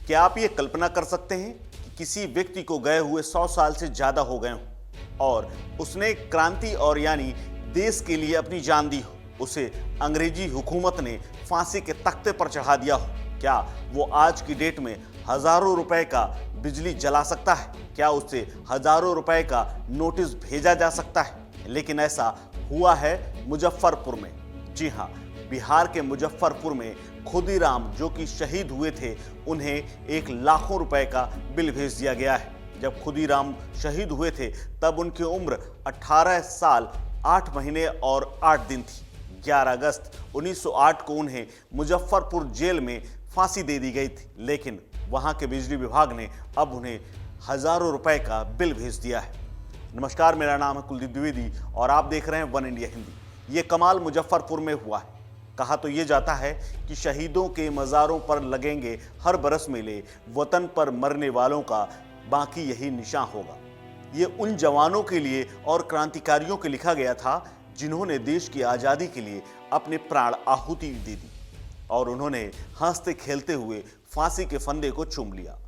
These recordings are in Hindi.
क्या आप ये कल्पना कर सकते हैं कि किसी व्यक्ति को गए हुए 100 साल से ज्यादा हो गए हों और उसने क्रांति और यानी देश के लिए अपनी जान दी हो, उसे अंग्रेजी हुकूमत ने फांसी के तख्ते पर चढ़ा दिया हो? क्या वो आज की डेट में हजारों रुपए का बिजली जला सकता है? क्या उससे हजारों रुपए का नोटिस भेजा जा सकता है? लेकिन ऐसा हुआ है मुजफ्फरपुर में। जी हां, बिहार के मुजफ्फरपुर में खुदीराम जो कि शहीद हुए थे, उन्हें 1 लाखों रुपए का बिल भेज दिया गया है। जब खुदीराम शहीद हुए थे तब उनकी उम्र 18 साल 8 महीने और 8 दिन थी। 11 अगस्त 1908 को उन्हें मुजफ्फरपुर जेल में फांसी दे दी गई थी, लेकिन वहां के बिजली विभाग ने अब उन्हें हजारों रुपए का बिल भेज दिया है। नमस्कार, मेरा नाम है कुलदीप द्विवेदी और आप देख रहे हैं वन इंडिया हिंदी। ये कमाल मुजफ्फरपुर में हुआ है। कहा तो ये जाता है कि शहीदों के मज़ारों पर लगेंगे हर बरस मेले, वतन पर मरने वालों का बाकी यही निशान होगा। ये उन जवानों के लिए और क्रांतिकारियों के लिखा गया था जिन्होंने देश की आज़ादी के लिए अपने प्राण आहुति दे दी और उन्होंने हंसते खेलते हुए फांसी के फंदे को चूम लिया,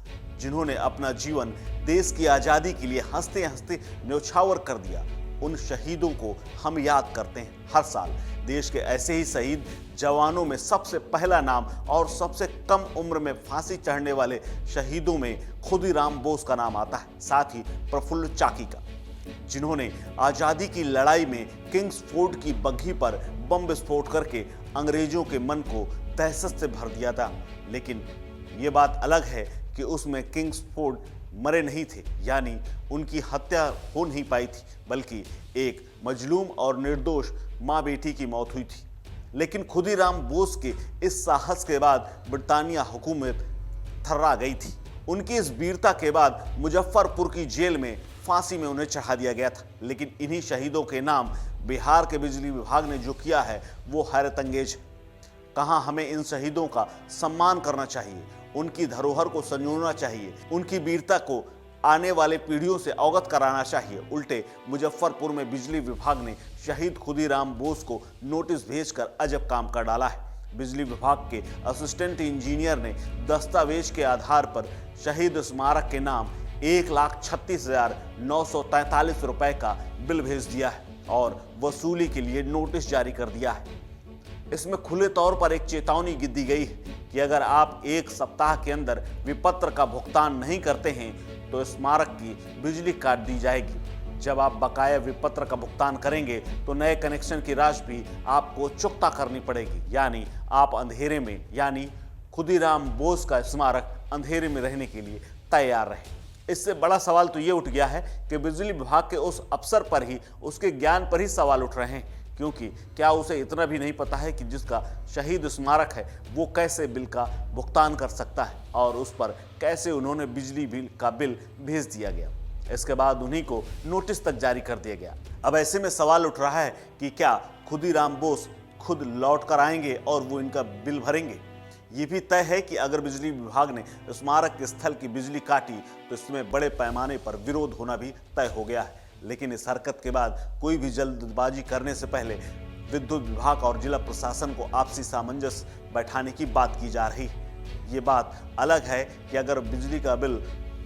जिन्होंने अपना जीवन देश की आज़ादी के लिए हंसते हंसते न्यौछावर कर दिया। उन शहीदों को हम याद करते हैं हर साल। देश के ऐसे ही शहीद जवानों में सबसे पहला नाम और सबसे कम उम्र में फांसी चढ़ने वाले शहीदों में खुदीराम बोस का नाम आता है, साथ ही प्रफुल्ल चाकी का, जिन्होंने आज़ादी की लड़ाई में किंग्सफोर्ड की बग्घी पर बम विस्फोट करके अंग्रेजों के मन को दहशत से भर दिया था। लेकिन ये बात अलग है कि उसमें किंग्सफोर्ड मरे नहीं थे, यानी उनकी हत्या हो नहीं पाई थी, बल्कि एक मजलूम और निर्दोष माँ बेटी की मौत हुई थी। लेकिन खुदीराम बोस के इस साहस के बाद ब्रिटानिया हुकूमत थर्रा गई थी। उनकी इस वीरता के बाद मुजफ्फरपुर की जेल में फांसी में उन्हें चढ़ा दिया गया था। लेकिन इन्हीं शहीदों के नाम बिहार के बिजली विभाग ने जो किया है वो हैरत अंगेज है। कहाँ हमें इन शहीदों का सम्मान करना चाहिए, उनकी धरोहर को संजोना चाहिए, उनकी वीरता को आने वाले पीढ़ियों से अवगत कराना चाहिए। उल्टे मुजफ्फरपुर में बिजली विभाग ने शहीद खुदीराम बोस को नोटिस भेजकर अजब काम कर डाला है। बिजली विभाग के असिस्टेंट इंजीनियर ने दस्तावेज के आधार पर शहीद स्मारक के नाम 1,36,943 रुपए का बिल भेज दिया है और वसूली के लिए नोटिस जारी कर दिया है। इसमें खुले तौर पर एक चेतावनी दी गई है कि अगर आप 1 सप्ताह के अंदर विपत्र का भुगतान नहीं करते हैं तो स्मारक की बिजली काट दी जाएगी। जब आप बकाया विपत्र का भुगतान करेंगे तो नए कनेक्शन की राशि भी आपको चुकता करनी पड़ेगी, यानी आप अंधेरे में, यानी खुदीराम बोस का स्मारक अंधेरे में रहने के लिए तैयार रहे। इससे बड़ा सवाल तो ये उठ गया है कि बिजली विभाग के उस अफसर पर ही, उसके ज्ञान पर ही सवाल उठ रहे हैं, क्योंकि क्या उसे इतना भी नहीं पता है कि जिसका शहीद स्मारक है वो कैसे बिल का भुगतान कर सकता है और उस पर कैसे उन्होंने बिजली बिल का बिल भेज दिया गया। इसके बाद उन्हीं को नोटिस तक जारी कर दिया गया। अब ऐसे में सवाल उठ रहा है कि क्या खुदीराम बोस खुद लौट कर आएंगे और वो इनका बिल भरेंगे? ये भी तय है कि अगर बिजली विभाग ने स्मारक स्थल की बिजली काटी तो इसमें बड़े पैमाने पर विरोध होना भी तय हो गया है। लेकिन इस हरकत के बाद कोई भी जल्दबाजी करने से पहले विद्युत विभाग और जिला प्रशासन को आपसी सामंजस्य बैठाने की बात की जा रही है। ये बात अलग है कि अगर बिजली का बिल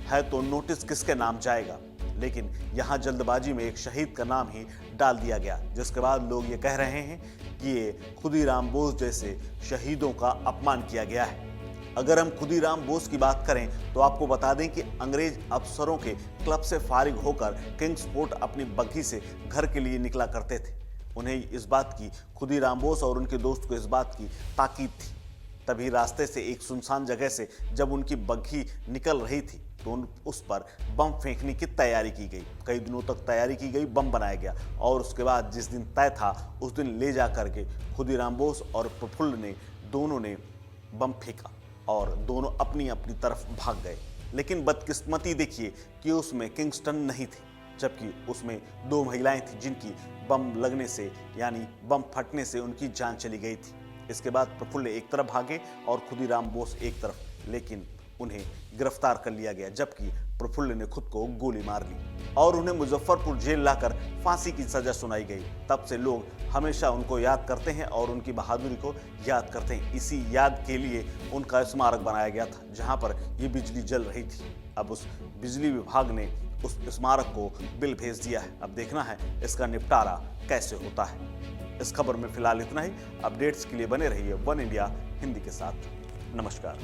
है तो नोटिस किसके नाम जाएगा, लेकिन यहाँ जल्दबाजी में एक शहीद का नाम ही डाल दिया गया, जिसके बाद लोग ये कह रहे हैं कि ये खुदीराम बोस जैसे शहीदों का अपमान किया गया है। अगर हम खुदीराम बोस की बात करें तो आपको बता दें कि अंग्रेज अफसरों के क्लब से फारिग होकर किंग्सफोर्ड अपनी बग्घी से घर के लिए निकला करते थे। उन्हें इस बात की, खुदीराम बोस और उनके दोस्त को इस बात की ताकीद थी। तभी रास्ते से एक सुनसान जगह से जब उनकी बग्घी निकल रही थी तो उस पर बम फेंकने की तैयारी की गई। कई दिनों तक तैयारी की गई, बम बनाया गया और उसके बाद जिस दिन तय था उस दिन ले जा करके खुदीराम बोस और प्रफुल्ल ने, दोनों ने बम फेंका और दोनों अपनी अपनी तरफ भाग गए। लेकिन बदकिस्मती देखिए कि उसमें किंगस्टन नहीं थे, जबकि उसमें 2 महिलाएं थीं जिनकी बम लगने से, यानी बम फटने से उनकी जान चली गई थी। इसके बाद प्रफुल्ल एक तरफ भागे और खुदीराम बोस एक तरफ, लेकिन उन्हें गिरफ्तार कर लिया गया, जबकि प्रफुल्ल ने खुद को गोली मार ली और उन्हें मुजफ्फरपुर जेल लाकर फांसी की सजा सुनाई गई। तब से लोग हमेशा उनको याद करते हैं और उनकी बहादुरी को याद करते हैं। इसी याद के लिए उनका स्मारक बनाया गया था, जहां पर ये बिजली जल रही थी। अब उस बिजली विभाग ने उस स्मारक को बिल भेज दिया है। अब देखना है इसका निपटारा कैसे होता है। इस खबर में फिलहाल इतना ही। अपडेट्स के लिए बने रहिए वन इंडिया हिंदी के साथ। नमस्कार।